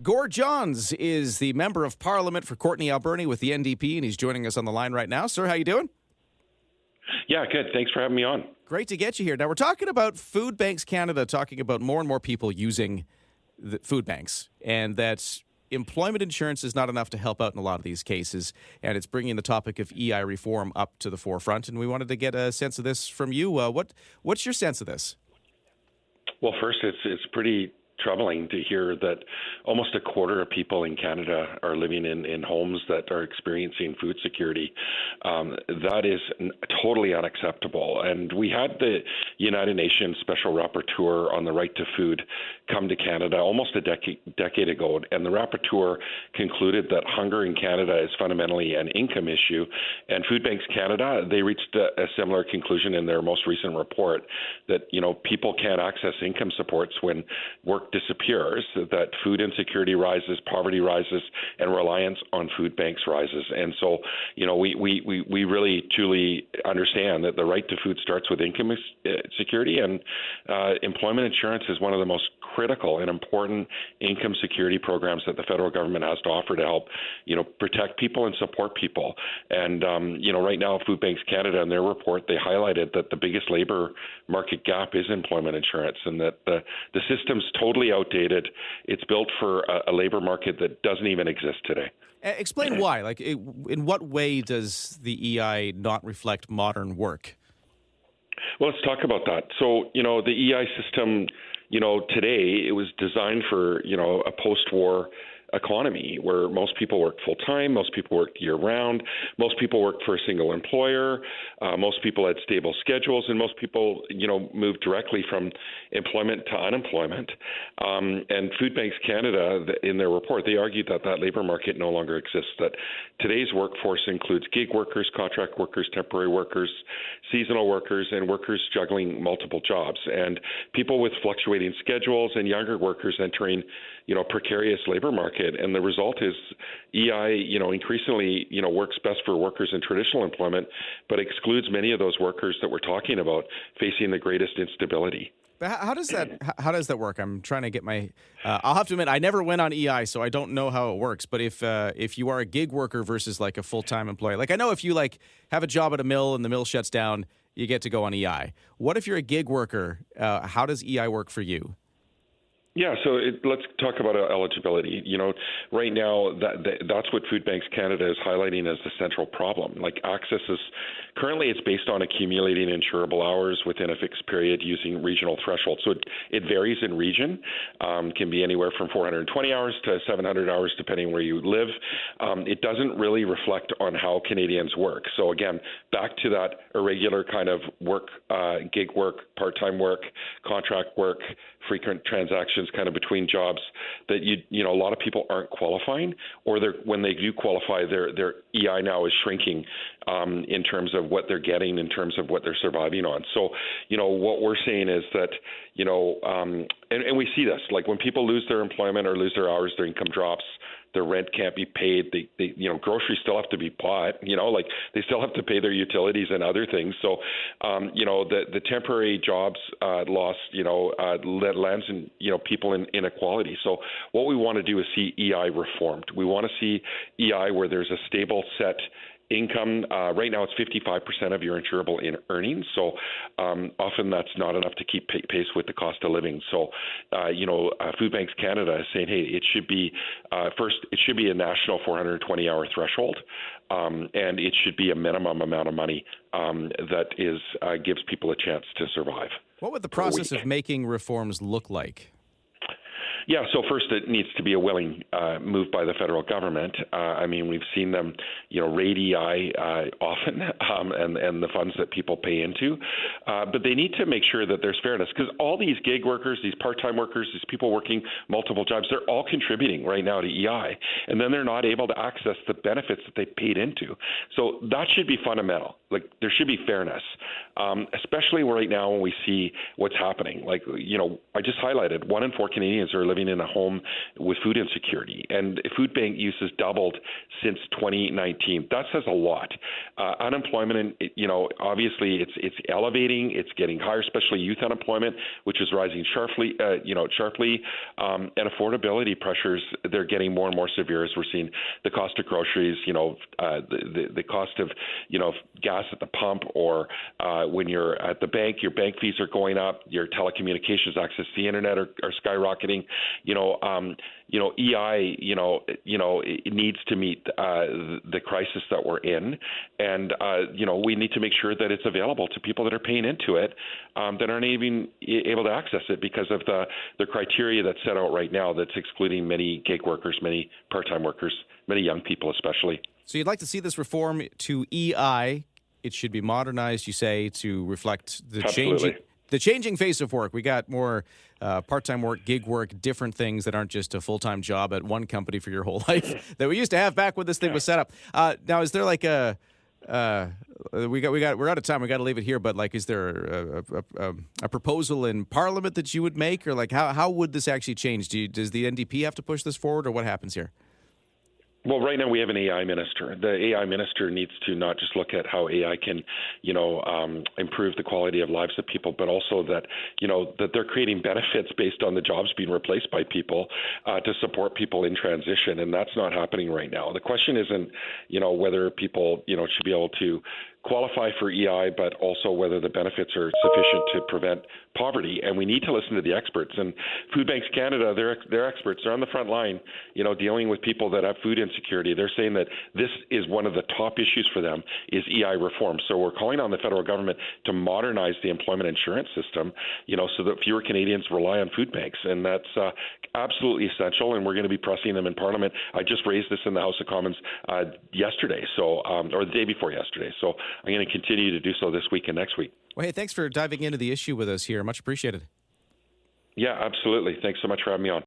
Gord Johns is the Member of Parliament for Courtenay-Alberni with the NDP, and he's joining us on the line right now. Sir, how you doing? Yeah, good. Thanks for having me on. Great to get you here. Now, we're talking about Food Banks Canada, talking about more and more people using the food banks, and that employment insurance is not enough to help out in a lot of these cases, and it's bringing the topic of EI reform up to the forefront, and we wanted to get a sense of this from you. What's your sense of this? Well, first, it's pretty troubling to hear that almost a quarter of people in Canada are living in homes that are experiencing food security. That is totally unacceptable. And we had the United Nations Special Rapporteur on the right to food come to Canada almost a decade ago, and the rapporteur concluded that hunger in Canada is fundamentally an income issue. And Food Banks Canada, they reached a similar conclusion in their most recent report that, people can't access income supports when work disappears, that food insecurity rises, poverty rises, and reliance on food banks rises. And so, we really truly understand that the right to food starts with income security, and employment insurance is one of the most critical and important income security programs that the federal government has to offer to help, protect people and support people. And, right now, Food Banks Canada, in their report, they highlighted that the biggest labor market gap is employment insurance, and that the system's totally outdated. It's built for a labor market that doesn't even exist today. Explain why. In what way does the EI not reflect modern work? Well, let's talk about that. So, the EI system, today it was designed for, a post-war economy where most people work full-time, most people work year-round, most people work for a single employer, most people had stable schedules, and most people, moved directly from employment to unemployment. And Food Banks Canada, in their report, they argued that labor market no longer exists, that today's workforce includes gig workers, contract workers, temporary workers, seasonal workers, and workers juggling multiple jobs, and people with fluctuating schedules and younger workers entering, precarious labor market. And the result is EI, increasingly, works best for workers in traditional employment, but excludes many of those workers that we're talking about facing the greatest instability. But how does that work? I'm trying to get my. I'll have to admit, I never went on EI, so I don't know how it works. But if you are a gig worker versus like a full-time employee, I know if you have a job at a mill and the mill shuts down, you get to go on EI. What if you're a gig worker? How does EI work for you? Yeah, so let's talk about eligibility. Right now, that's what Food Banks Canada is highlighting as the central problem. Access is currently it's based on accumulating insurable hours within a fixed period using regional thresholds. So it varies in region, can be anywhere from 420 hours to 700 hours depending where you live. It doesn't really reflect on how Canadians work. So again, back to that irregular kind of work, gig work, part-time work, contract work, frequent transactions kind of between jobs that a lot of people aren't qualifying, or when they do qualify, their EI now is shrinking in terms of what they're getting, in terms of what they're surviving on. So, what we're saying is that, and we see this, when people lose their employment or lose their hours, their income drops, their rent can't be paid. They groceries still have to be bought. They still have to pay their utilities and other things. So, the temporary jobs loss, that lands in people in inequality. So, what we want to do is see EI reformed. We want to see EI where there's a stable set income. Right now, it's 55% of your insurable earnings. So often that's not enough to keep pace with the cost of living. So, Food Banks Canada is saying, hey, it should be first, it should be a national 420-hour threshold, and it should be a minimum amount of money that gives people a chance to survive. What would the process of making reforms look like? Yeah, so first it needs to be a willing move by the federal government. We've seen them, raid EI often and the funds that people pay into. But they need to make sure that there's fairness, because all these gig workers, these part-time workers, these people working multiple jobs, they're all contributing right now to EI. And then they're not able to access the benefits that they paid into. So that should be fundamental. There should be fairness, especially right now when we see what's happening. I just highlighted 1 in 4 Canadians are living in a home with food insecurity. And food bank use has doubled since 2019. That says a lot. Unemployment, obviously it's elevating. It's getting higher, especially youth unemployment, which is rising sharply. And affordability pressures, they're getting more and more severe as we're seeing the cost of groceries, the cost of, gas at the pump, or when you're at the bank, your bank fees are going up, your telecommunications access to the internet are skyrocketing. EI, it needs to meet the crisis that we're in, and we need to make sure that it's available to people that are paying into it, that aren't even able to access it because of the criteria that's set out right now that's excluding many gig workers, many part-time workers, many young people especially. So you'd like to see this reform to EI. It should be modernized, you say, to reflect the changing face of work. We got more part-time work, gig work, different things that aren't just a full-time job at one company for your whole life that we used to have back when this thing was set up. Now, is there like we're out of time. We got to leave it here. But like, is there a proposal in Parliament that you would make, or like how would this actually change? Does the NDP have to push this forward, or what happens here? Well, right now we have an AI minister. The AI minister needs to not just look at how AI can, improve the quality of lives of people, but also that, that they're creating benefits based on the jobs being replaced by people to support people in transition. And that's not happening right now. The question isn't, whether people, should be able to qualify for EI, but also whether the benefits are sufficient to prevent poverty. And we need to listen to the experts. And Food Banks Canada, they're experts. They're on the front line, dealing with people that have food insecurity. They're saying that this is one of the top issues for them is EI reform. So we're calling on the federal government to modernize the employment insurance system, so that fewer Canadians rely on food banks. And that's absolutely essential. And we're going to be pressing them in Parliament. I just raised this in the House of Commons yesterday, or the day before yesterday. So I'm going to continue to do so this week and next week. Well, hey, thanks for diving into the issue with us here. Much appreciated. Yeah, absolutely. Thanks so much for having me on.